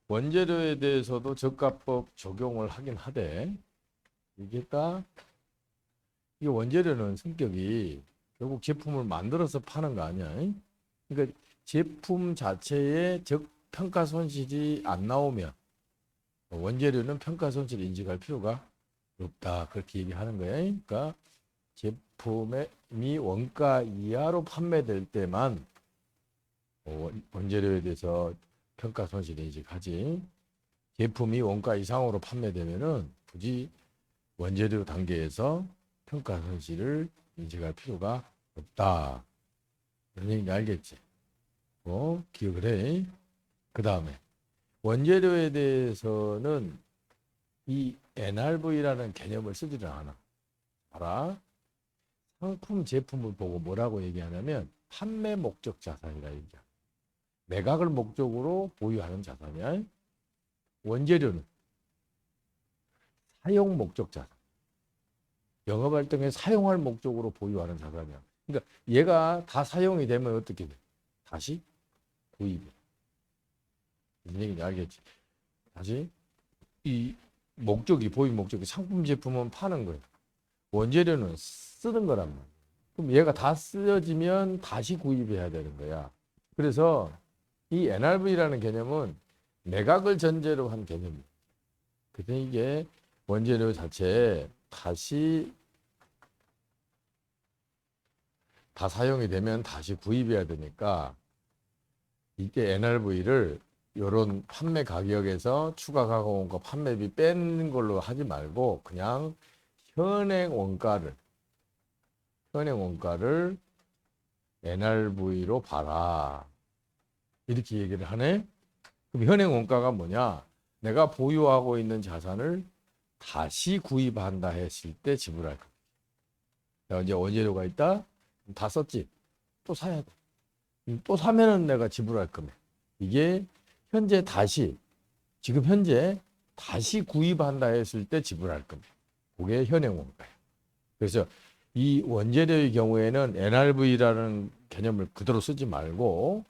원재료에 대해서도 저가법 적용을 하긴 하되 이게 딱 이 원재료는 성격이 결국 제품을 만들어서 파는 거 아니야. 그러니까 제품 자체에 적 평가 손실이 안 나오면 원재료는 평가 손실을 인식할 필요가 없다. 그렇게 얘기하는 거야. 그러니까 제품이 원가 이하로 판매될 때만 원재료에 대해서 평가 손실 인식하지. 제품이 원가 이상으로 판매되면은 굳이 원재료 단계에서 평가 손실을 인식할 필요가 없다. 그런 얘기 알겠지? 기억을 해. 그 다음에 원재료에 대해서는 이 NRV라는 개념을 쓰지를 않아. 알아? 상품 제품을 보고 뭐라고 얘기하냐면 판매 목적 자산이라 얘기야. 매각을 목적으로 보유하는 자산이야. 원재료는 사용 목적 자산. 영업 활동에 사용할 목적으로 보유하는 자산이야. 그러니까 얘가 다 사용이 되면 어떻게 돼? 다시 구입해. 무슨 얘기인지 알겠지? 다시 이 목적이 보유 목적이 상품 제품은 파는 거예요. 원재료는 쓰는 거란 말이야. 그럼 얘가 다 쓰여지면 다시 구입해야 되는 거야. 그래서 이 NRV라는 개념은 매각을 전제로 한 개념이에요. 그래서 이게 원재료 자체에 다시 다 사용이 되면 다시 구입해야 되니까 이게 NRV를 이런 판매 가격에서 추가 가공원가 판매비 빼는 걸로 하지 말고 그냥 현행 원가를 NRV로 봐라. 이렇게 얘기를 하네. 그럼 현행 원가가 뭐냐? 내가 보유하고 있는 자산을 다시 구입한다 했을 때 지불할 거. 내가 이제 원재료가 있다? 다 썼지? 또 사야 돼. 또 사면은 내가 지불할 거면. 이게 지금 현재 다시 구입한다 했을 때 지불할 겁니다. 그게 현행 원가예요. 그래서 이 원재료의 경우에는 NRV라는 개념을 그대로 쓰지 말고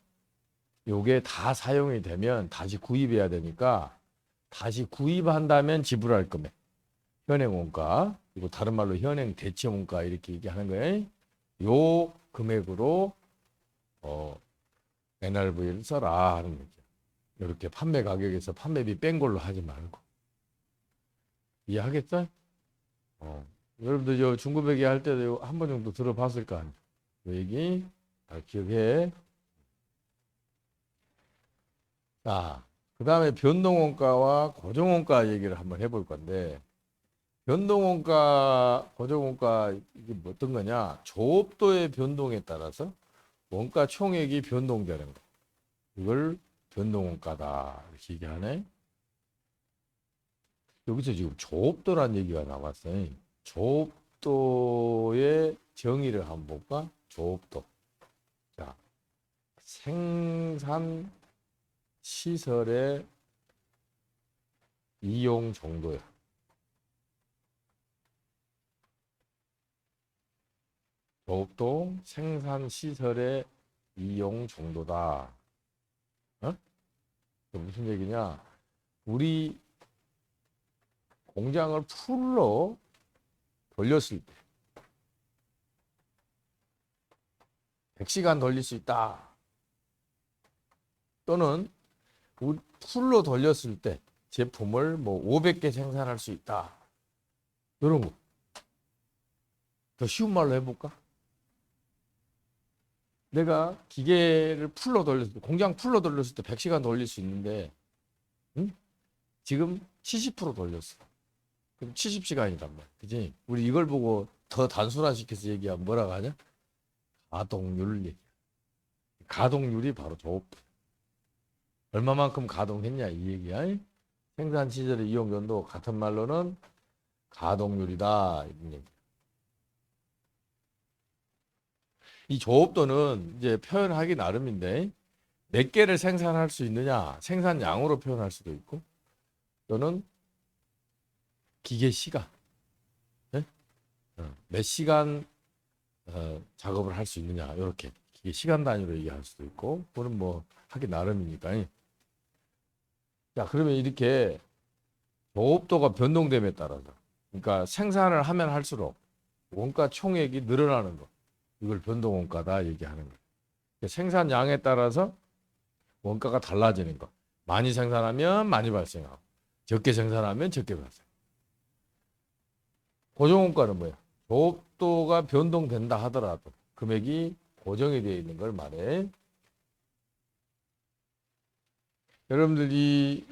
요게 다 사용이 되면 다시 구입해야 되니까 다시 구입한다면 지불할 금액. 현행 원가, 그리고 다른 말로 현행 대체 원가 이렇게 얘기하는 거예요. 요 금액으로 NRV를 써라 하는 거죠. 이렇게 판매 가격에서 판매비 뺀 걸로 하지 말고. 이해하겠어? 여러분들 저 중고배기 할 때도 한 번 정도 들어봤을 거 아니에요. 그 얘기 기억해. 자, 그 다음에 변동원가와 고정원가 얘기를 한번 해볼 건데, 변동원가, 고정원가 이게 뭐 어떤 거냐? 조업도의 변동에 따라서 원가 총액이 변동되는 거. 이걸 변동원가다 이렇게 얘기하네. 여기서 지금 조업도란 얘기가 나왔어요. 조업도의 정의를 한번 볼까? 조업도. 자, 생산 시설의 이용 정도야. 조업도 생산 시설의 이용 정도다. 무슨 얘기냐? 우리 공장을 풀로 돌렸을 때 100시간 돌릴 수 있다. 또는 풀로 돌렸을 때 제품을 뭐 500개 생산할 수 있다. 이런 거. 더 쉬운 말로 해볼까? 내가 기계를 풀로 돌렸을 때, 공장 풀로 돌렸을 때 100시간 돌릴 수 있는데, 응? 지금 70% 돌렸어. 그럼 70시간이란 말이야. 그지? 우리 이걸 보고 더 단순화시켜서 얘기하면 뭐라고 하냐? 가동률 얘기. 가동률이 바로 조업도. 얼마만큼 가동했냐 이 얘기야. 생산 시절의 이용 연도 같은 말로는 가동률이다 이런 얘기. 이 조업도는 이제 표현하기 나름인데 몇 개를 생산할 수 있느냐 생산량으로 표현할 수도 있고 또는 기계 시간 몇 시간 작업을 할 수 있느냐 이렇게 기계 시간 단위로 얘기할 수도 있고 그거는 뭐 하기 나름이니까. 자, 그러면 이렇게 조업도가 변동됨에 따라서, 그러니까 생산을 하면 할수록 원가 총액이 늘어나는 거, 이걸 변동 원가다 얘기하는 거예요. 그러니까 생산량에 따라서 원가가 달라지는 거. 많이 생산하면 많이 발생하고, 적게 생산하면 적게 발생. 고정 원가는 뭐야? 조업도가 변동된다 하더라도 금액이 고정이 되어 있는 걸 말해. 여러분들이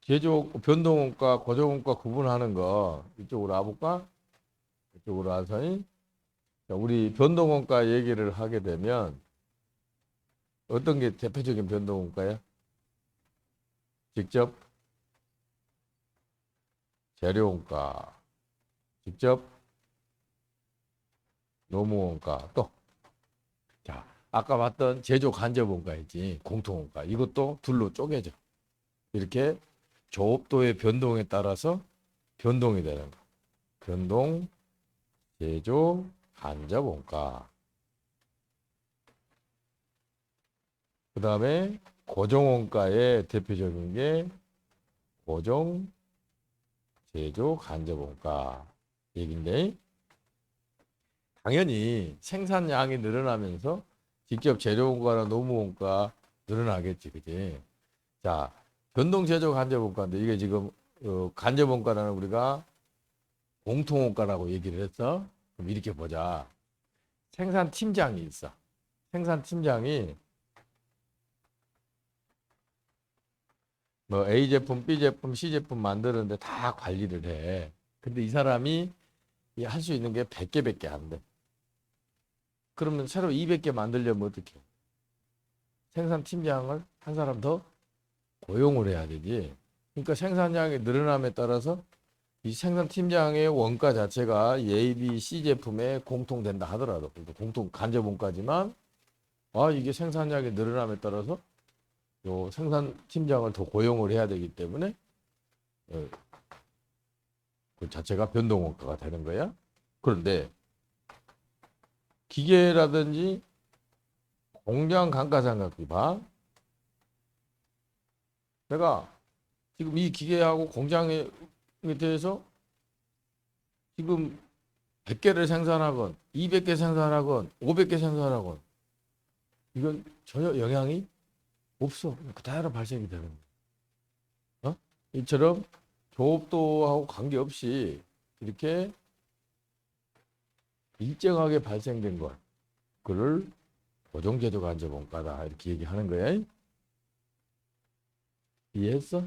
제조 변동원가, 고정원가 구분하는 거 이쪽으로 와볼까? 이쪽으로 와서 우리 변동원가 얘기를 하게 되면 어떤 게 대표적인 변동원가야? 직접 재료원가, 직접 노무원가, 또 자, 아까 봤던 제조 간접원가 있지, 공통원가. 이것도 둘로 쪼개져. 이렇게 조업도의 변동에 따라서 변동이 되는 거. 변동, 제조, 간접원가. 그 다음에 고정원가의 대표적인 게 고정, 제조, 간접원가 얘긴데, 당연히 생산량이 늘어나면서 직접 재료원가나 노무원가 늘어나겠지, 그지? 자, 변동, 제조, 간접원가인데 이게 지금 간접원가는 우리가 공통원가라고 얘기를 했어. 그럼 이렇게 보자. 생산팀장이 있어. 생산팀장이 뭐 A 제품, B 제품, C 제품 만드는데 다 관리를 해. 근데 이 사람이 할 수 있는 게 100개밖에 안 돼. 그러면 새로 200개 만들려면 어떻게 해? 생산팀장을 한 사람 더 고용을 해야 되지. 그러니까 생산량이 늘어남에 따라서 이 생산팀장의 원가 자체가 A, B, C 제품에 공통된다 하더라도, 그러니까 공통 간접원가지만, 이게 생산량이 늘어남에 따라서 요 생산팀장을 더 고용을 해야 되기 때문에 그 자체가 변동원가가 되는 거야. 그런데 기계라든지 공장 감가상각비 봐. 내가 지금 이 기계하고 공장에 대해서 지금 100개를 생산하건 200개 생산하건 500개 생산하건 이건 전혀 영향이 없어. 그대로 발생이 되는 거야. 이처럼 조업도하고 관계없이 이렇게 일정하게 발생된 것, 그걸 고정제조 간접원가다 이렇게 얘기하는 거야. 이해했어?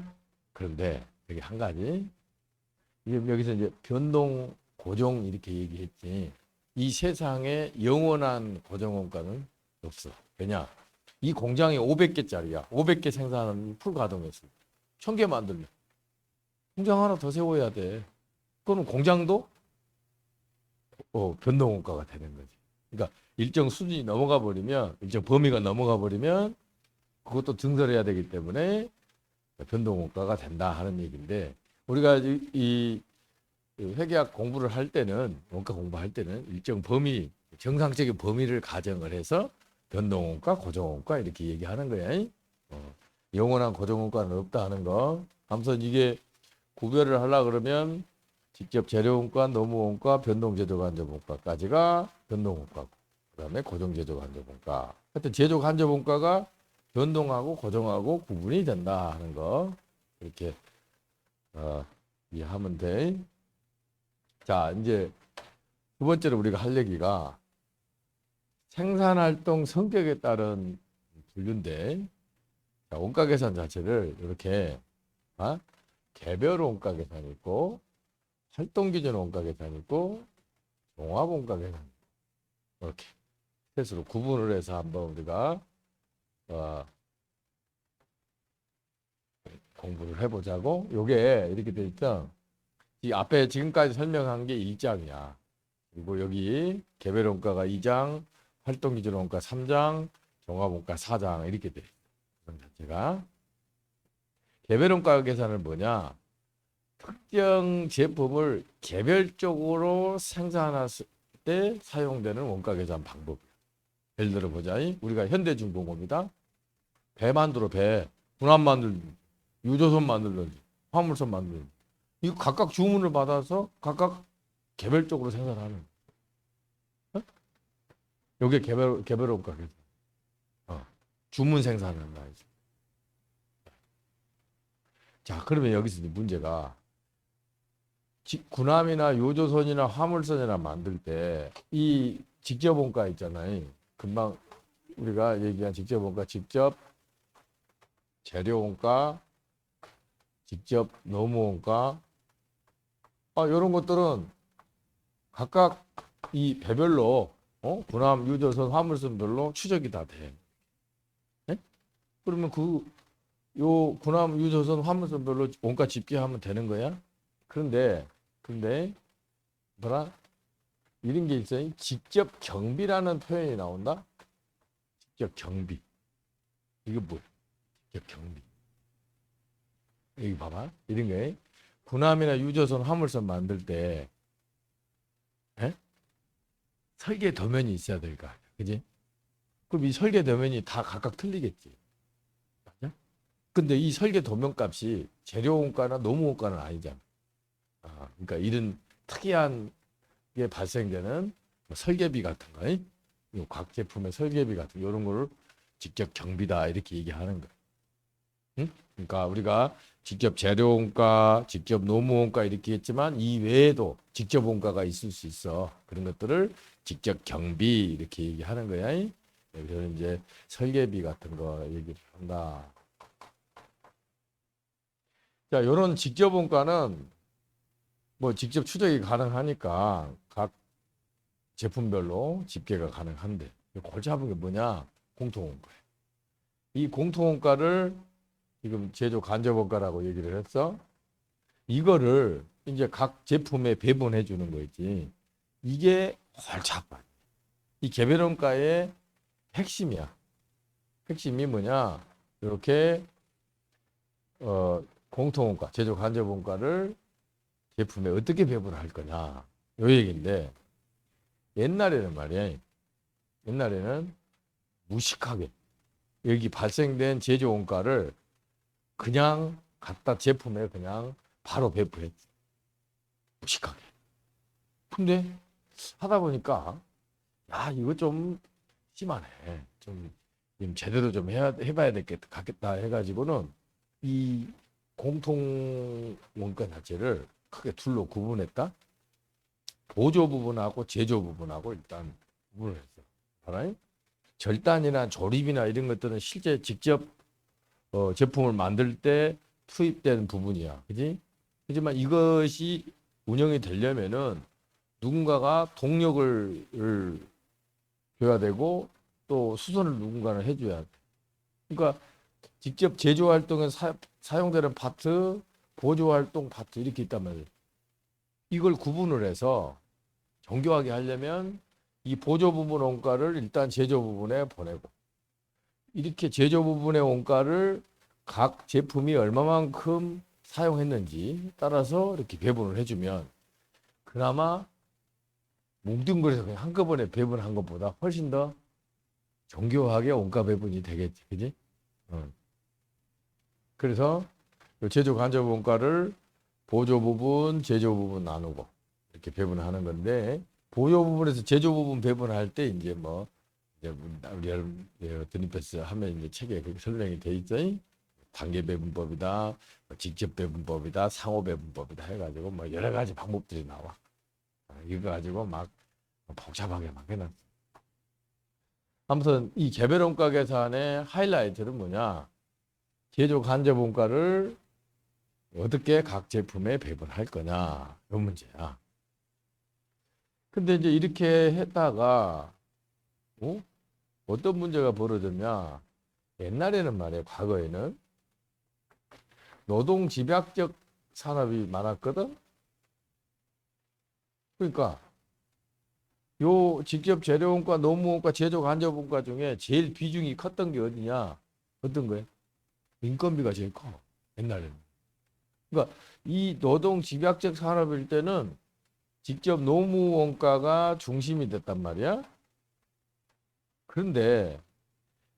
그런데 여기 한 가지, 여기서 이제 변동, 고정 이렇게 얘기했지. 이 세상에 영원한 고정원가는 없어. 왜냐? 이 공장이 500개짜리야. 500개 생산하는 풀 가동했어. 1000개 만들면 공장 하나 더 세워야 돼. 그거는 공장도 변동원가가 되는 거지. 그러니까 일정 수준이 넘어가 버리면, 일정 범위가 넘어가 버리면 그것도 증설해야 되기 때문에 변동원가가 된다 하는 얘기인데, 우리가 이 회계학 공부를 할 때는, 원가 공부할 때는 일정 범위, 정상적인 범위를 가정을 해서 변동원가, 고정원가 이렇게 얘기하는 거야. 영원한 고정원가는 없다 하는 거. 아무튼 이게 구별을 하려 그러면 직접 재료원가, 노무원가, 변동제조 간접원가까지가 변동원가고, 그다음에 고정제조 간접원가. 하여튼 제조 간접원가가 변동하고 고정하고 구분이 된다 하는 거, 이렇게 이해하면 돼. 자, 이제 두 번째로 우리가 할 얘기가 생산활동 성격에 따른 분류인데, 자, 원가 계산 자체를 이렇게 개별 원가 계산이 있고, 활동 기준 원가 계산이 있고, 종합 원가 계산, 이렇게 셋으로 구분을 해서 한번 우리가 공부를 해보자고. 요게 이렇게 돼 있죠. 이 앞에 지금까지 설명한 게 1장이야. 그리고 여기 개별 원가가 2장, 활동 기준 원가 3장, 종합 원가 4장 이렇게 돼 있어. 자체가 개별 원가 계산은 뭐냐? 특정 제품을 개별적으로 생산했을 때 사용되는 원가 계산 방법. 예를 들어 보자. 우리가 현대중공업이다. 배 만들어, 배. 군함 만들든지, 유조선 만들든지, 화물선 만들든지. 이거 각각 주문을 받아서 각각 개별적으로 생산하는. 어? 요게 개별 원가 계산. 주문 생산하는 거지. 자, 그러면 여기서 이제 문제가 군함이나 요조선이나 화물선이나 만들 때 이 직접 원가 있잖아요. 금방 우리가 얘기한 직접 원가, 직접 재료 원가, 직접 노무 원가, 이런 것들은 각각 이 배별로 군함, 유조선, 화물선별로 추적이 다 돼. 네? 그러면 요 군함, 유조선, 화물선별로 원가 집계하면 되는 거야. 그런데 뭐라 이런 게 있어요. 직접 경비라는 표현이 나온다. 직접 경비. 이게 뭐야? 직접 경비. 여기 봐봐. 이런 거에 군함이나 유조선, 화물선 만들 때 설계 도면이 있어야 될 거 아니야. 그지? 그럼 이 설계 도면이 다 각각 틀리겠지. 맞아? 근데 이 설계 도면 값이 재료 원가나 노무 원가는 아니잖아. 그러니까 이런 특이한 게 발생되는 뭐 설계비 같은 거, 각 제품의 설계비 같은 이런 거를 직접 경비다 이렇게 얘기하는 거야. 응? 그러니까 우리가 직접 재료 원가, 직접 노무 원가 이렇게 했지만 이 외에도 직접 원가가 있을 수 있어. 그런 것들을 직접 경비 이렇게 얘기하는 거야. 여기서 이제 설계비 같은 거 얘기를 한다. 자, 이런 직접 원가는 뭐 직접 추적이 가능하니까 각 제품별로 집계가 가능한데 골치 아픈 게 뭐냐? 공통원가예요. 이 공통원가를 지금 제조 간접원가라고 얘기를 했어. 이거를 이제 각 제품에 배분해 주는 거 있지. 이게 골치 아파. 이 개별원가의 핵심이야. 핵심이 뭐냐? 이렇게 공통원가, 제조 간접원가를 제품에 어떻게 배분할 거냐. 요 얘기인데 옛날에는 말이야. 옛날에는 무식하게 여기 발생된 제조 원가를 그냥 갖다 제품에 그냥 바로 배부했지. 무식하게. 근데 하다 보니까 야 이거 좀 심하네. 좀 제대로 좀 해봐야 되겠다 해가지고는 이 공통 원가 자체를 크게 둘로 구분했다. 보조 부분하고 제조 부분하고 일단 구분을 했어. 알아요? 절단이나 조립이나 이런 것들은 실제 직접 제품을 만들 때 투입된 부분이야. 그지? 하지만 이것이 운영이 되려면은 누군가가 동력을 줘야 되고 또 수선을 누군가는 해줘야 돼. 그러니까 직접 제조 활동에 사용되는 파트, 보조 활동 파트 이렇게 있단 말이야. 이걸 구분을 해서 정교하게 하려면 이 보조 부분 원가를 일단 제조 부분에 보내고 이렇게 제조 부분의 원가를 각 제품이 얼마만큼 사용했는지 따라서 이렇게 배분을 해주면 그나마 뭉뚱그려서 그냥 한꺼번에 배분한 것보다 훨씬 더 정교하게 원가 배분이 되겠지. 그지? 그래서 제조 간접 원가를 보조 부분, 제조 부분 나누고 이렇게 배분하는 건데 보조 부분에서 제조 부분 배분할 때 이제 뭐 우리 드림패스 하면 이제 책에 그렇게 설명이 돼 있죠. 단계 배분법이다, 직접 배분법이다, 상호 배분법이다 해가지고 뭐 여러 가지 방법들이 나와. 이거 가지고 막 복잡하게 막 해놨어. 아무튼 이 개별 원가 계산의 하이라이트는 뭐냐? 제조 간접 원가를 어떻게 각 제품에 배분할 거냐? 이 문제야. 근데 이제 이렇게 했다가 어떤 문제가 벌어졌냐? 옛날에는 말이에요. 과거에는 노동 집약적 산업이 많았거든. 그러니까 요 직접 재료원가, 노무원가, 제조 간접원가 중에 제일 비중이 컸던 게 어디냐? 어떤 거예요? 인건비가 제일 커. 옛날에는. 그러니까 이 노동 집약적 산업일 때는 직접 노무원가가 중심이 됐단 말이야. 그런데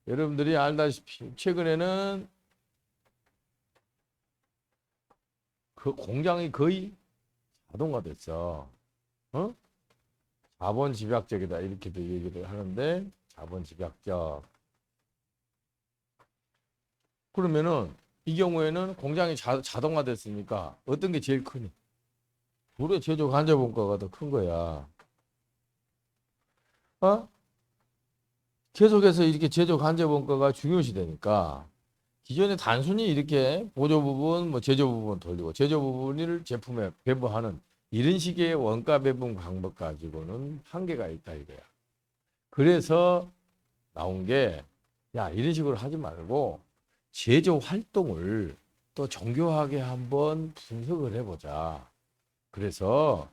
여러분들이 알다시피 최근에는 그 공장이 거의 자동화됐어. 어? 자본 집약적이다 이렇게도 얘기를 하는데 자본 집약적. 그러면은 이 경우에는 공장이 자동화됐으니까 어떤 게 제일 크니? 우리 제조 간접 원가가 더 큰 거야. 어? 계속해서 이렇게 제조 간접 원가가 중요시 되니까 기존에 단순히 이렇게 보조 부분, 뭐 제조 부분 돌리고 제조 부분을 제품에 배부하는 이런 식의 원가 배분 방법 가지고는 한계가 있다 이거야. 그래서 나온 게 야, 이런 식으로 하지 말고 제조 활동을 또 정교하게 한번 분석을 해보자. 그래서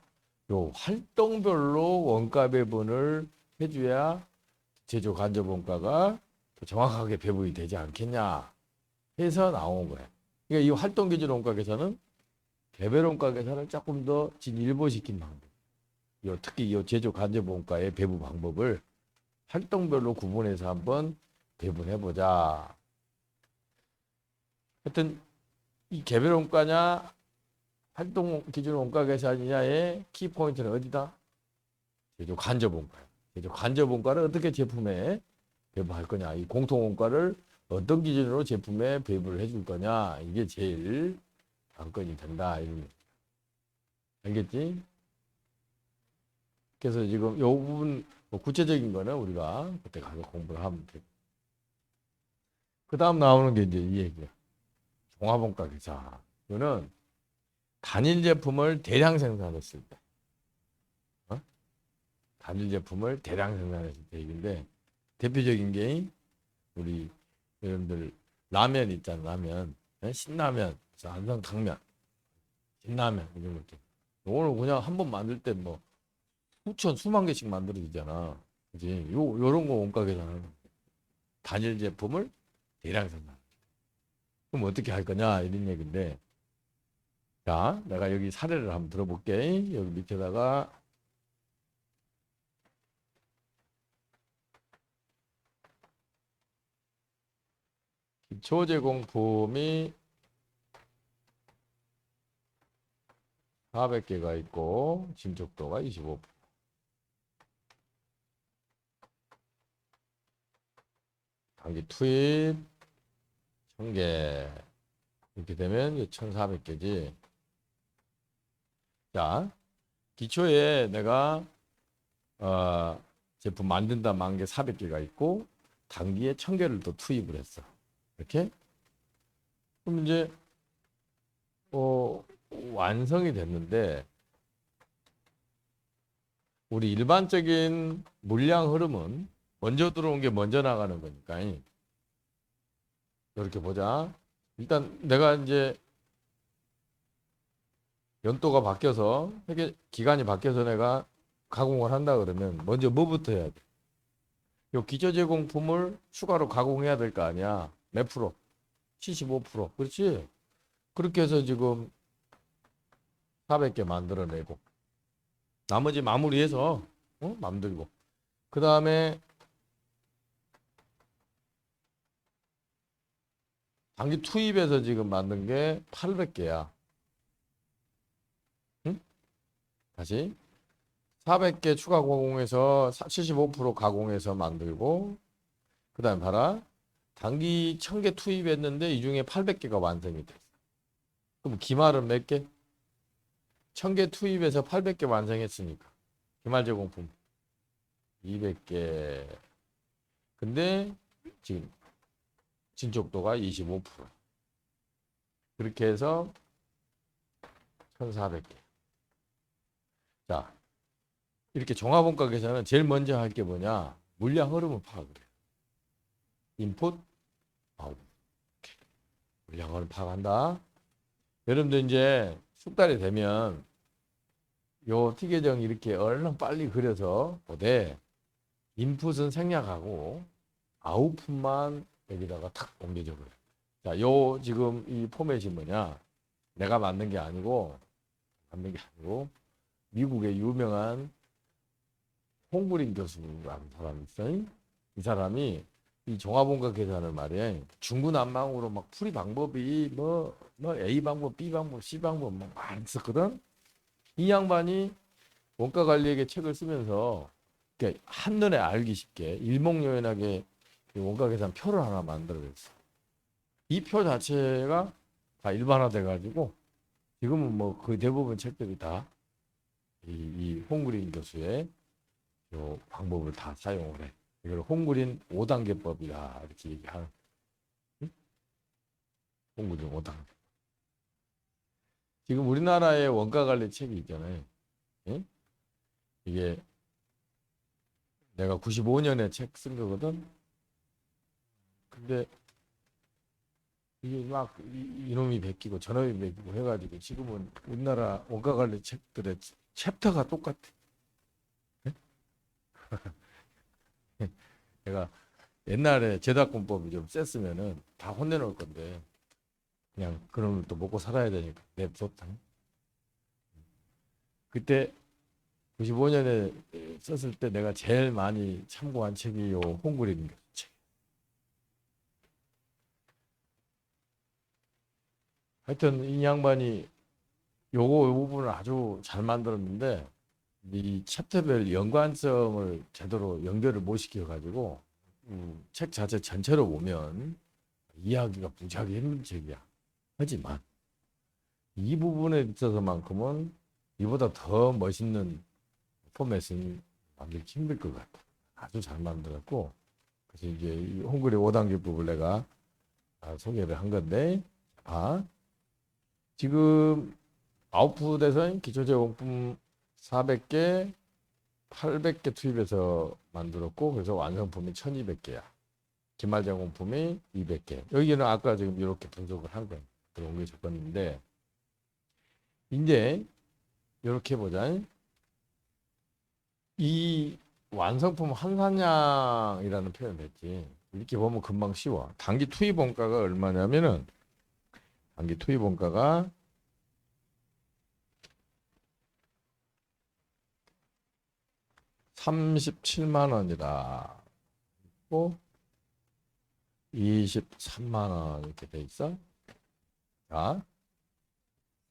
요 활동별로 원가 배분을 해줘야 제조 간접 원가가 더 정확하게 배분이 되지 않겠냐 해서 나온 거예요. 그러니까 이 활동 기준 원가 계산은 개별 원가 계산을 조금 더 진일보시킨 방법. 특히 이 제조 간접 원가의 배분 방법을 활동별로 구분해서 한번 배분해보자. 하여튼 이 개별 원가냐 활동 기준 원가 계산이냐의 키포인트는 어디다? 제조 간접 원가야. 제조 간접 원가를 어떻게 제품에 배분할 거냐. 이 공통 원가를 어떤 기준으로 제품에 배분을 해줄 거냐. 이게 제일 관건이 된다. 이런 알겠지? 그래서 지금 이 부분 뭐 구체적인 거는 우리가 그때 가서 공부를 하면 되고. 그 다음 나오는 게 이제 이 얘기야. 종합원가 계산. 이거는 단일 제품을 대량 생산했을 때. 어? 단일 제품을 대량 생산했을 때 얘기인데 대표적인 게 우리 여러분들 라면 있잖아. 라면. 신라면, 안성탕면, 신라면 이런 것들. 오늘 그냥 한 번 만들 때 뭐 수만 개씩 만들어지잖아. 그지? 요런 거 원가 계산하는 단일 제품을 대량 생산. 그럼 어떻게 할 거냐 이런 얘기인데 자 내가 여기 사례를 한번 들어볼게. 여기 밑에다가 기초 제공품이 400개가 있고 진척도가 25%. 단기 투입 1000개 이렇게 되면 1400개지. 자 기초에 내가 제품 만든다 만 개 400개가 있고 단기에 1000개를 더 투입을 했어. 이렇게 그럼 이제 완성이 됐는데 우리 일반적인 물량 흐름은 먼저 들어온 게 먼저 나가는 거니까 이렇게 보자. 일단 내가 이제 연도가 바뀌어서 기간이 바뀌어서 내가 가공을 한다 그러면 먼저 뭐부터 해야 돼? 요 기초 제공품을 추가로 가공해야 될 거 아니야. 몇 프로? 75%. 그렇지? 그렇게 해서 지금 400개 만들어내고 나머지 마무리해서 만들고 그 다음에 단기 투입해서 지금 만든 게 800개야. 응? 다시 400개 추가 가공해서 75% 가공해서 만들고 그 다음에 봐라. 단기 1000개 투입했는데 이 중에 800개가 완성이 됐어. 그럼 기말은 몇 개? 1000개 투입해서 800개 완성했으니까 기말 제공품 200개. 근데 지금 진척도가 25%. 그렇게 해서 1400개. 자, 이렇게 종합원가 계산은 제일 먼저 할 게 뭐냐? 물량 흐름을 파악을 해요. 인풋, 아웃. 물량 흐름 파악한다. 여러분들 이제 숙달이 되면 요 T계정 이렇게 얼른 빨리 그려서 보되 인풋은 생략하고 아웃풋만 여기다가 탁 옮겨줘 버려요. 자, 요 지금 이 포맷이 뭐냐? 내가 만든 게 아니고 미국의 유명한 홍구린 교수라는 사람이 있어요. 이 사람이 이 종합원가 계산을 말이야. 중구난방으로 막 풀이 방법이 뭐 A 방법, B 방법, C 방법 막 많이 썼거든. 이 양반이 원가 관리에게 책을 쓰면서 그러니까 한눈에 알기 쉽게 일목요연하게 원가 계산 표를 하나 만들어냈어. 이 표 자체가 다 일반화돼 가지고 지금은 뭐 거의 대부분 책들이 다 이 홍그린 교수의 요 방법을 다 사용을 해. 이걸 홍그린 5단계법이다 이렇게 얘기하는. 응? 홍그린 5단계. 지금 우리나라의 원가 관리 책이 있잖아요. 응? 이게 내가 95년에 책 쓴 거거든. 근데 이게 막 이놈이 베끼고 저놈이 베끼고 해가지고 지금은 우리나라 원가 관리 책들의 챕터가 똑같아. 응? 내가 옛날에 제다권법이 좀 셌으면은 다 혼내놓을 건데 그냥 그러면 또 먹고 살아야 되니까 냅뒀다. 그때 95년에 썼을 때 내가 제일 많이 참고한 책이 요 홍그린 교수 책. 하여튼 이 양반이 요거 요 부분을 아주 잘 만들었는데 이 챕터별 연관성을 제대로 연결을 못 시켜가지고 책 자체 전체로 보면 이해하기가 무지하게 힘든 책이야. 하지만 이 부분에 있어서만큼은 이보다 더 멋있는 포맷은 만들기 힘들 것 같아. 아주 잘 만들었고 그래서 이제 이 홍그리 5단계법을 내가 소개를 한 건데 지금 아웃풋에서 기초제공품 400개, 800개 투입해서 만들었고 그래서 완성품이 1200개야. 기말제공품이 200개. 여기는 아까 지금 이렇게 분석을 한 거예요. 들어온 게 적었는데 이제 이렇게 보자. 이 완성품 한산량이라는 표현을 했지. 이렇게 보면 금방 쉬워. 단기 투입 원가가 얼마냐면은 단기 투입 원가가 37만 원이다. 또 23만 원 이렇게 돼 있어. 자,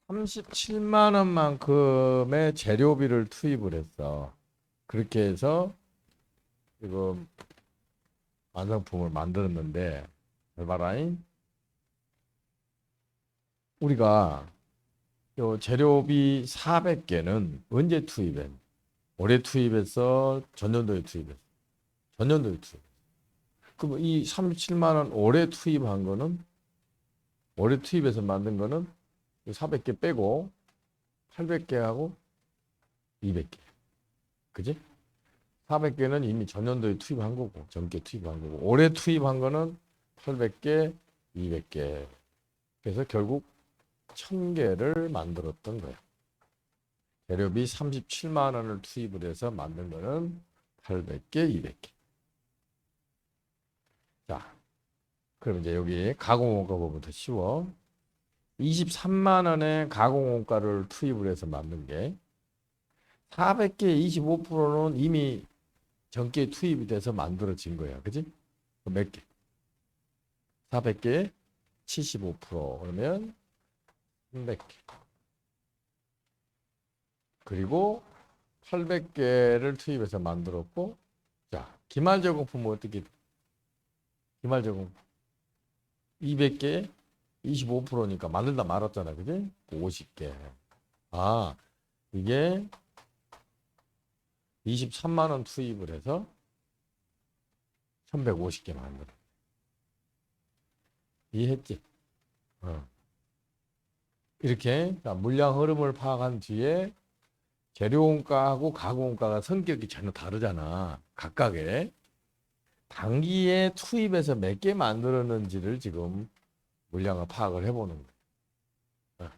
37만 원만큼의 재료비를 투입을 했어. 그렇게 해서 지금 완성품을 만들었는데 잘 봐라잉. 우리가 요 재료비 400개는 언제 투입했? 올해 투입해서 전년도에 투입했어. 전년도에 투입. 그럼 이 37만 원 올해 투입한 거는 올해 투입해서 만든 거는 400개 빼고 800개하고 200개. 그지? 400개는 이미 전년도에 투입한 거고 전께 투입한 거고 올해 투입한 거는 800개, 200개. 그래서 결국 1000개를 만들었던 거야. 재료비 37만 원을 투입을 해서 만든 거는 800개, 200개. 자, 그럼 이제 여기 가공원가 부분부터 쉬워. 23만 원의 가공원가를 투입을 해서 만든 게 400개 25%는 이미 전기에 투입이 돼서 만들어진 거야. 그지? 몇 개? 400개 75% 그러면 300개. 그리고 800개를 투입해서 만들었고 자, 기말제공품은 어떻게 돼? 기말제공품 200개 25%니까 만들다 말았잖아. 그지? 50개. 아, 이게 23만 원 투입을 해서 1150개 만들어. 이해했지? 이렇게 물량 흐름을 파악한 뒤에 재료원가하고 가공원가가 성격이 전혀 다르잖아. 각각의. 단기에 투입해서 몇 개 만들었는지를 지금 물량을 파악을 해보는 거예요.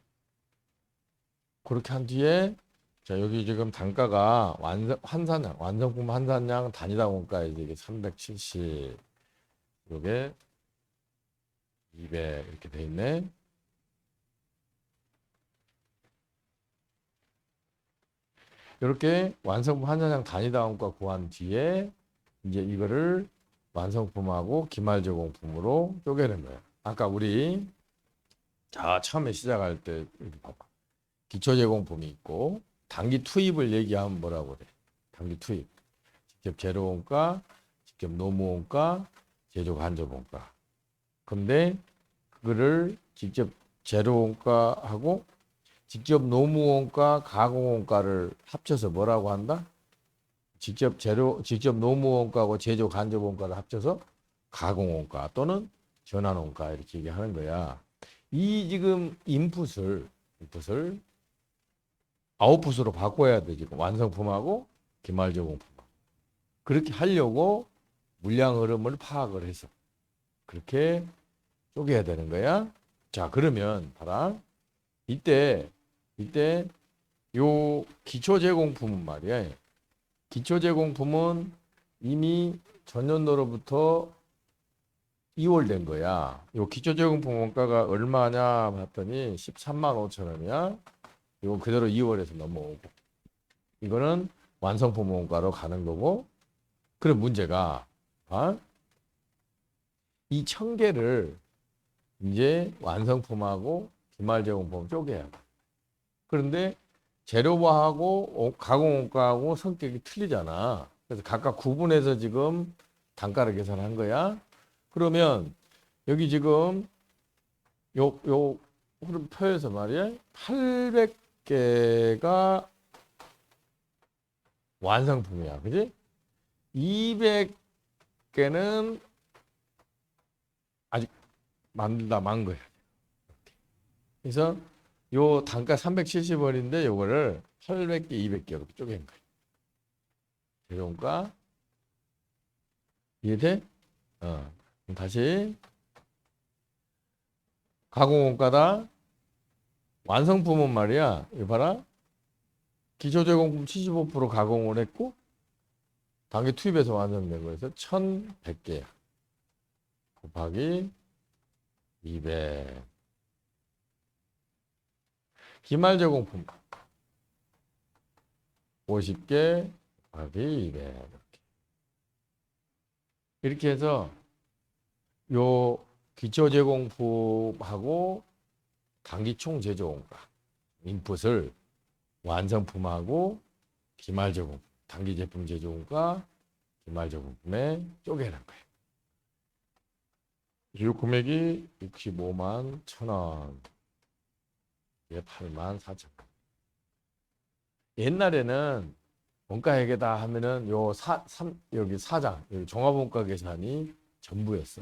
그렇게 한 뒤에 자 여기 지금 단가가 환산량, 완성품 환산량 단위당 원가에 이게 370 이게 200 이렇게 돼 있네. 이렇게 완성품 환산량 단위당 원가 구한 뒤에 이제 이거를 완성품하고 기말제공품으로 쪼개는 거예요. 아까 우리 처음에 시작할 때 봐봐. 기초제공품이 있고 단기 투입을 얘기하면 뭐라고 그래? 단기 투입. 직접 재료원가, 직접 노무원가, 제조 간접원가. 근데 그거를 직접 재료원가하고 직접 노무원가, 가공원가를 합쳐서 뭐라고 한다? 직접 노무원가하고 제조 간접원가를 합쳐서 가공원가 또는 전환원가 이렇게 얘기하는 거야. 이 지금 인풋을 아웃풋으로 바꿔야 돼. 지금 완성품하고 기말제공품. 그렇게 하려고 물량 흐름을 파악을 해서 그렇게 쪼개야 되는 거야. 자, 그러면 봐라. 이때 요 기초 제공품은 말이야. 기초 제공품은 이미 전년도로부터 2월 된 거야. 요 기초 제공품 원가가 얼마냐 봤더니 13만 5천 원이야. 이거 그대로 2월에서 넘어오고. 이거는 완성품 원가로 가는 거고. 그럼 문제가 이 1,000개를 이제 완성품하고 기말제공품 쪼개야 돼. 그런데 재료화하고 가공원가하고 성격이 틀리잖아. 그래서 각각 구분해서 지금 단가를 계산한 거야. 그러면 여기 지금 요 흐름표에서 말이야 800개가 완성품이야. 그지? 200개는 아직 만들다 만 거야. 그래서 요 단가 370원인데 요거를 800개, 200개로 쪼갠 거야. 재료원가 이해돼? 그럼 다시 가공원가다. 완성품은 말이야. 이거 봐라. 기초제공품 75% 가공을 했고 단기 투입해서 완성된 거에서 1,100개야. 곱하기 200. 기말제공품 50개 곱하기 200. 이렇게 해서 요 기초제공품하고 단기총 제조원가 인풋을 완성품하고 기말제공 단기 제품 제조원가 기말제공품에 쪼개는 거예요. 이 금액이 65만 1,000원. 이게 8만 4천 원. 옛날에는 원가회계다 하면은 여기 사장, 여기 종합원가 계산이 전부였어.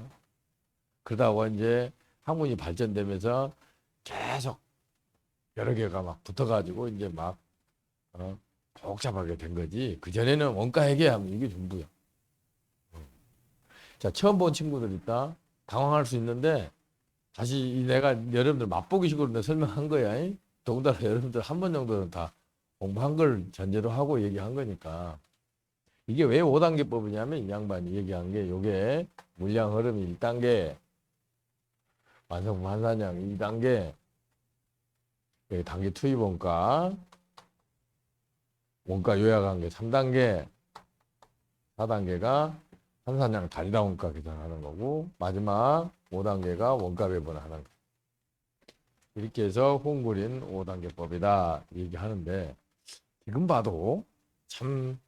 그러다가 이제 학문이 발전되면서 계속 여러 개가 막 붙어가지고 이제 막 복잡하게 된 거지. 그전에는 원가회계하면 이게 전부야. 자, 처음 본 친구들 있다. 당황할 수 있는데 다시 내가 여러분들 맛보기식으로 내가 설명한 거야. 더군다나 여러분들 한 번 정도는 다 공부한 걸 전제로 하고 얘기한 거니까. 이게 왜 5단계법이냐면 이 양반이 얘기한 게 요게 물량 흐름이 1단계, 완성품 환산량 2단계, 여기 단기 투입 원가, 원가 요약한 게 3단계, 4단계가 환산량 단위당 원가 계산하는 거고 마지막 5단계가 원가 배분하는 거. 이렇게 해서 홍구린 5단계법이다 얘기하는데 지금 봐도 참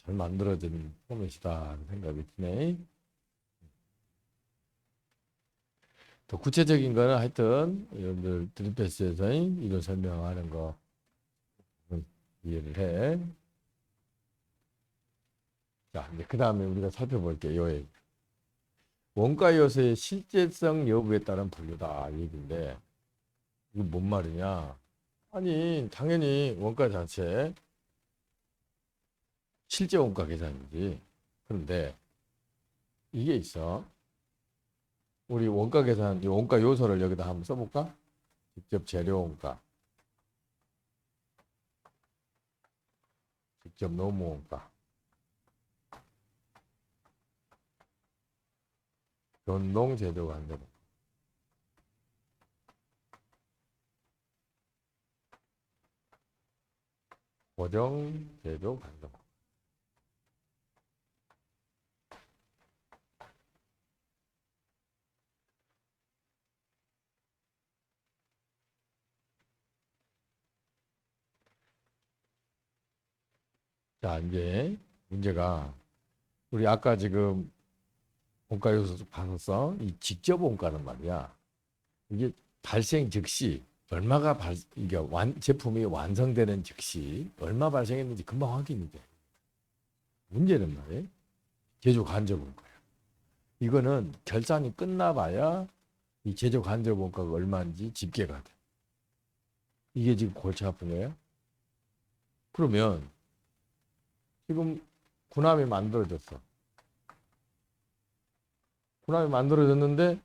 잘 만들어진 포맷이다 생각이 드네. 더 구체적인 거는 하여튼 여러분들 드림패스에서 이걸 설명하는 거 이해를 해. 자, 이제 그 다음에 우리가 살펴볼게요. 원가 요소의 실제성 여부에 따른 분류다 얘기인데 이게 뭔 말이냐? 아니 당연히 원가 자체 실제 원가 계산이지. 그런데 이게 있어. 우리 원가 계산, 원가 요소를 여기다 한번 써볼까? 직접 재료 원가, 직접 노무 원가, 변동 제조 간접, 고정 제조 간접. 자, 이제 문제가 우리 아까 지금 원가 요소 봤었어. 이 직접 원가는 말이야. 이게 발생 즉시 얼마가 이게 제품이 완성되는 즉시 얼마 발생했는지 금방 확인이 돼. 문제는 말이에요. 제조 간접 원가야. 이거는 결산이 끝나봐야 이 제조 간접 원가가 얼마인지 집계가 돼. 이게 지금 골치 아픈 거야. 그러면 지금 군함이 만들어졌어. 군함이 만들어졌는데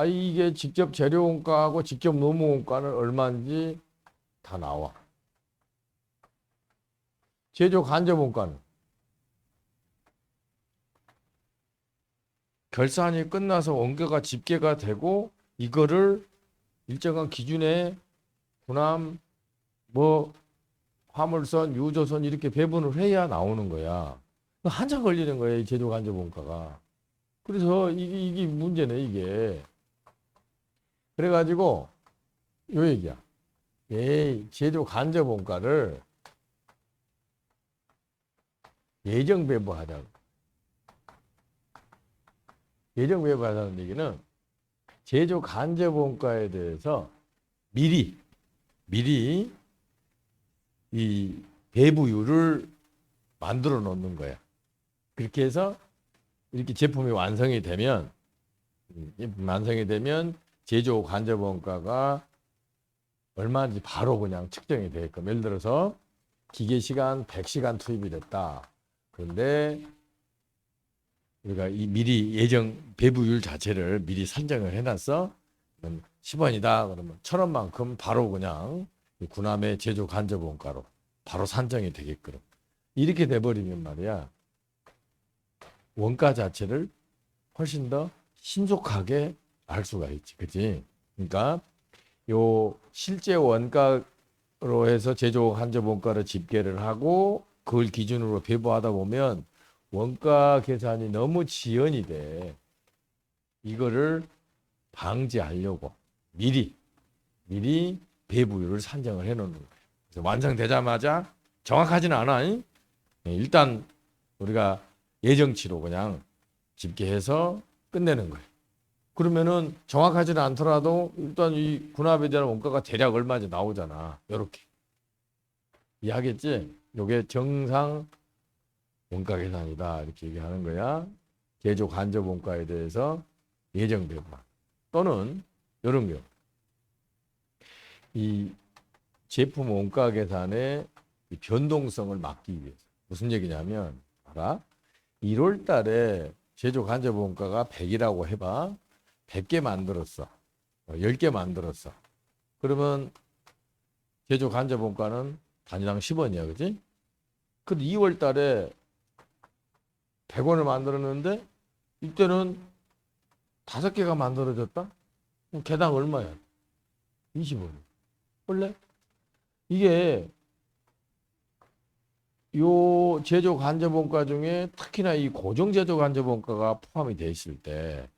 이게 직접 재료 원가하고 직접 노무 원가는 얼마인지 다 나와. 제조 간접 원가는 결산이 끝나서 원가가 집계가 되고 이거를 일정한 기준에 군함 화물선, 유조선 이렇게 배분을 해야 나오는 거야. 한참 걸리는 거야, 이 제조 간접 원가가. 그래서 이게 문제네, 이게. 그래가지고 요 얘기야. 제조 간접 원가를 예정 배부하자. 예정 배부하자는 얘기는 제조 간접 원가에 대해서 미리 이 배부율을 만들어 놓는 거야. 그렇게 해서 이렇게 제품이 완성이 되면 제조 간접 원가가 얼마인지 바로 그냥 측정이 되게끔. 예를 들어서 기계 시간 100시간 투입이 됐다. 그런데 우리가 이 미리 예정 배부율 자체를 미리 선정을 해놨어. 10원이다. 그러면 1,000원만큼 바로 그냥 군함의 제조 간접 원가로 바로 산정이 되게끔. 이렇게 돼버리면 말이야. 원가 자체를 훨씬 더 신속하게 알 수가 있지. 그치? 그러니까 요 실제 원가로 해서 제조 간접 원가를 집계를 하고 그걸 기준으로 배부하다 보면 원가 계산이 너무 지연이 돼. 이거를 방지하려고 미리 배부율을 산정을 해놓는 거예요. 그래서 완성되자마자 정확하지는 않아. 일단 우리가 예정치로 그냥 집계해서 끝내는 거예요. 그러면은 정확하지는 않더라도 일단 이 군합에 대한 원가가 대략 얼마인지 나오잖아. 요렇게. 이해하겠지? 요게 정상 원가 계산이다. 이렇게 얘기하는 거야. 제조 간접 원가에 대해서 예정 배분. 또는 이런 경우. 이 제품 원가 계산의 변동성을 막기 위해서. 무슨 얘기냐면 알아? 1월 달에 제조 간접 원가가 100이라고 해봐. 100개 만들었어. 10개 만들었어. 그러면 제조 간접 원가는 단위당 10원이야. 그지? 근데 2월 달에 100원을 만들었는데 이때는 5개가 만들어졌다? 그럼 개당 얼마야? 20원. 원래 이게 요 제조 간접 원가 중에 특히나 이 고정 제조 간접 원가가 포함이 돼 있을 때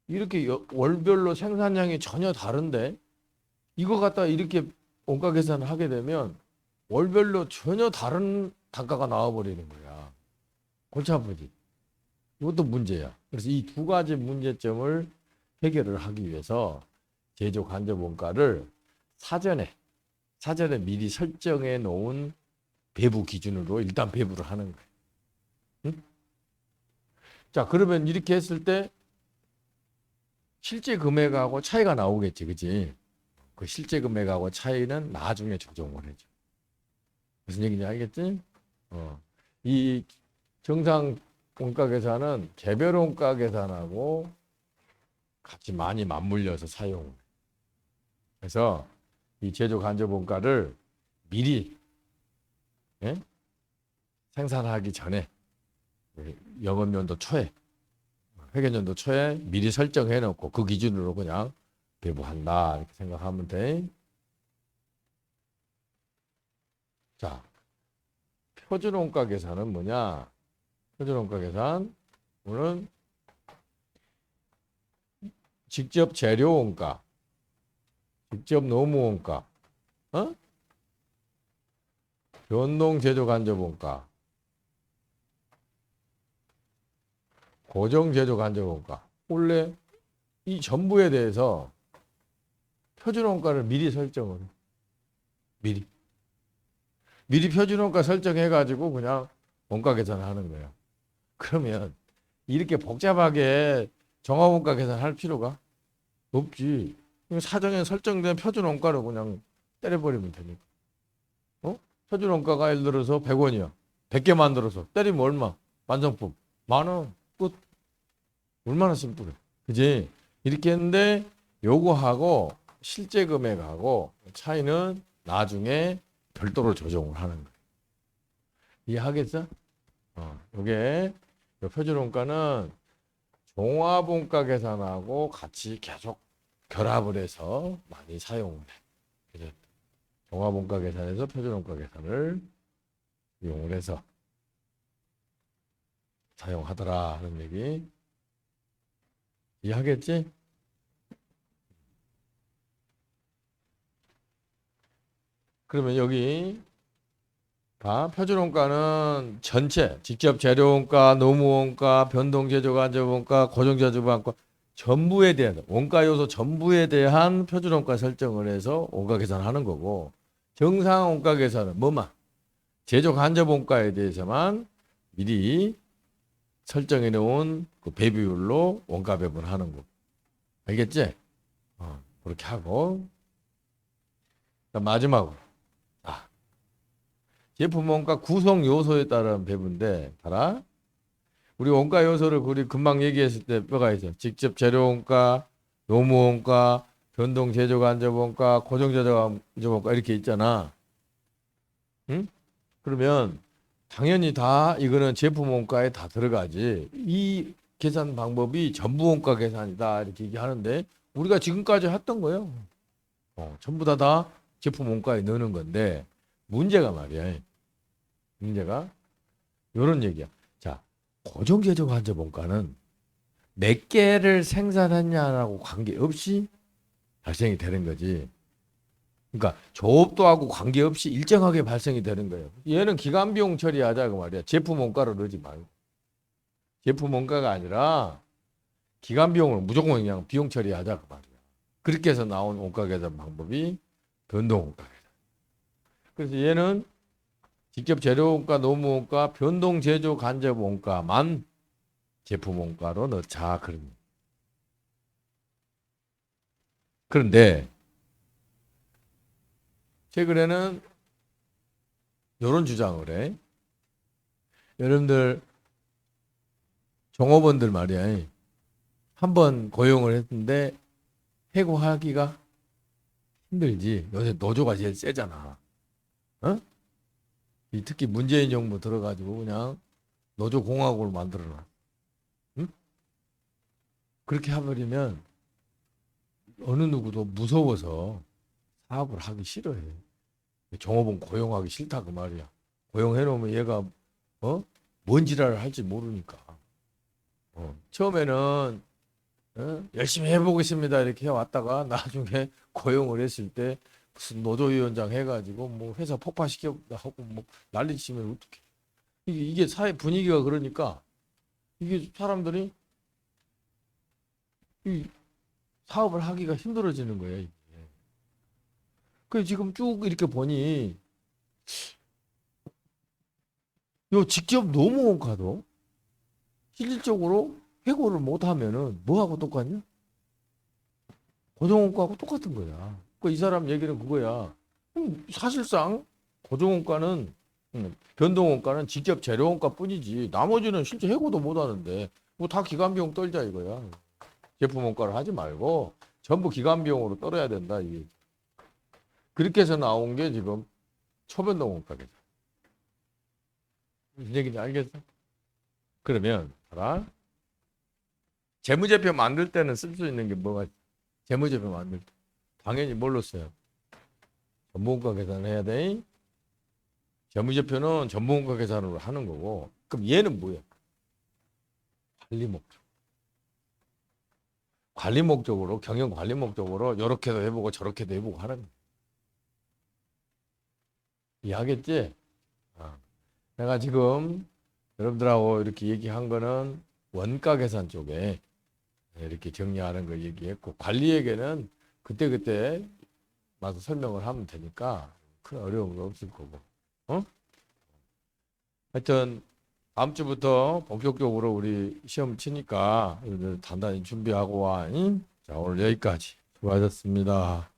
이렇게 월별로 생산량이 전혀 다른데 이거 갖다 이렇게 원가 계산을 하게 되면 월별로 전혀 다른 단가가 나와버리는 거야. 골치 아프지. 이것도 문제야. 그래서 이 두 가지 문제점을 해결을 하기 위해서 제조 간접 원가를 사전에 미리 설정해 놓은 배부 기준으로 일단 배부를 하는 거예요. 응? 자, 그러면 이렇게 했을 때 실제 금액하고 차이가 나오겠지, 그치? 그 실제 금액하고 차이는 나중에 조정을 해줘. 무슨 얘기인지 알겠지? 이 정상 원가 계산은 개별 원가 계산하고 같이 많이 맞물려서 사용해. 그래서 이 제조 간접 원가를 미리 생산하기 전에 영업연도 초에 회계연도 초에 미리 설정해 놓고 그 기준으로 그냥 배부한다 이렇게 생각하면 돼. 자, 표준 원가 계산은 뭐냐? 표준 원가 계산 오늘은 직접 재료 원가, 직접 노무 원가, 변동 제조 간접 원가, 고정제조 간접원가. 원래 이 전부에 대해서 표준원가를 미리 설정을 해. 미리 표준원가 설정해가지고 그냥 원가 계산을 하는 거예요. 그러면 이렇게 복잡하게 종합원가 계산할 필요가 없지. 사정에 설정된 표준원가로 그냥 때려버리면 되니까. 표준원가가 예를 들어서 100원이야. 100개 만들어서 때리면 얼마? 완성품. 10,000원. 끝. 얼마나 심플해. 그지? 이렇게 했는데 요거하고 실제 금액하고 차이는 나중에 별도로 조정을 하는 거예요. 이해하겠어? 요게 요 표준원가는 종합원가 계산하고 같이 계속 결합을 해서 많이 사용을 해. 그래서 종합원가 계산에서 표준원가 계산을 이용을 해서 사용하더라 하는 얘기 이해하겠지? 그러면 여기 봐. 표준원가는 전체 직접 재료원가, 노무원가, 변동제조간접원가, 고정제조반가 전부에 대한 원가 요소 전부에 대한 표준원가 설정을 해서 원가 계산하는 거고 정상 원가 계산은 뭐만 제조간접원가에 대해서만 미리 설정해 놓은 그 배비율로 원가 배분하는 거. 알겠지? 그렇게 하고 마지막으로 제품 원가 구성 요소에 따른 배분인데 봐라. 우리 원가 요소를 우리 금방 얘기했을 때 뼈가 있어. 직접 재료 원가, 노무 원가, 변동 제조 간접 원가, 고정 제조 간접 원가 이렇게 있잖아. 응? 그러면 당연히 다 이거는 제품 원가에 다 들어가지. 이 계산 방법이 전부 원가 계산이다 이렇게 얘기하는데 우리가 지금까지 했던 거예요. 전부 다 제품 원가에 넣는 건데 문제가 말이야. 문제가 요런 얘기야. 자, 고정제조 간접 원가는 몇 개를 생산했냐라고 관계없이 발생이 되는 거지. 그러니까 조업도하고 관계없이 일정하게 발생이 되는 거예요. 얘는 기간 비용 처리하자 그 말이야. 제품 원가를 넣지 말고. 제품 원가가 아니라 기간 비용을 무조건 그냥 비용 처리하자 그 말이야. 그렇게 해서 나온 원가 계산 방법이 변동 원가 계산. 그래서 얘는 직접 재료 원가, 노무 원가, 변동 제조 간접 원가만 제품 원가로 넣자 그런데 최근에는 이런 주장을 해. 여러분들 종업원들 말이야. 한번 고용을 했는데 해고하기가 힘들지. 요새 노조가 제일 세잖아. 특히 문재인 정부 들어가지고 그냥 노조 공화국을 만들어놔. 응? 그렇게 해버리면 어느 누구도 무서워서 사업을 하기 싫어해. 종업원 고용하기 싫다 그 말이야. 고용해놓으면 얘가 뭔 지랄을 할지 모르니까. 처음에는 열심히 해보겠습니다 이렇게 해왔다가 나중에 고용을 했을 때 무슨 노조위원장 해가지고 뭐 회사 폭파시켜 하고 뭐 난리치면 어떡해. 이게 사회 분위기가 그러니까 이게 사람들이 이 사업을 하기가 힘들어지는 거예요. 이게. 그 지금 쭉 이렇게 보니 요 직접 노무원가도 실질적으로 해고를 못하면은 뭐하고 똑같냐? 고정원가하고 똑같은 거야. 이 사람 얘기는 그거야. 사실상 고정원가는 변동원가는 직접 재료원가뿐이지 나머지는 실제 해고도 못하는데 뭐 다 기간비용 떨자 이거야. 제품원가를 하지 말고 전부 기간비용으로 떨어야 된다 이게. 그렇게 해서 나온 게 지금 초변동원가겠죠. 무슨 얘기인지 알겠어? 그러면 봐라. 재무제표 만들 때는 쓸 수 있는 게 뭐가 재무제표 만들 때 당연히 뭘로 써요? 전부원가 계산을 해야 돼. 재무제표는 전부원가 계산으로 하는 거고 그럼 얘는 뭐야? 관리 목적. 관리 목적으로 경영 관리 목적으로 이렇게도 해보고 저렇게도 해보고 하는 거야. 이해하겠지? 내가 지금 여러분들하고 이렇게 얘기한 거는 원가 계산 쪽에 이렇게 정리하는 걸 얘기했고, 관리에게는 그때그때 와서 설명을 하면 되니까 큰 어려움은 없을 거고. 어? 하여튼 다음 주부터 본격적으로 우리 시험 치니까 단단히 준비하고 와. 응? 자, 오늘 여기까지. 수고하셨습니다.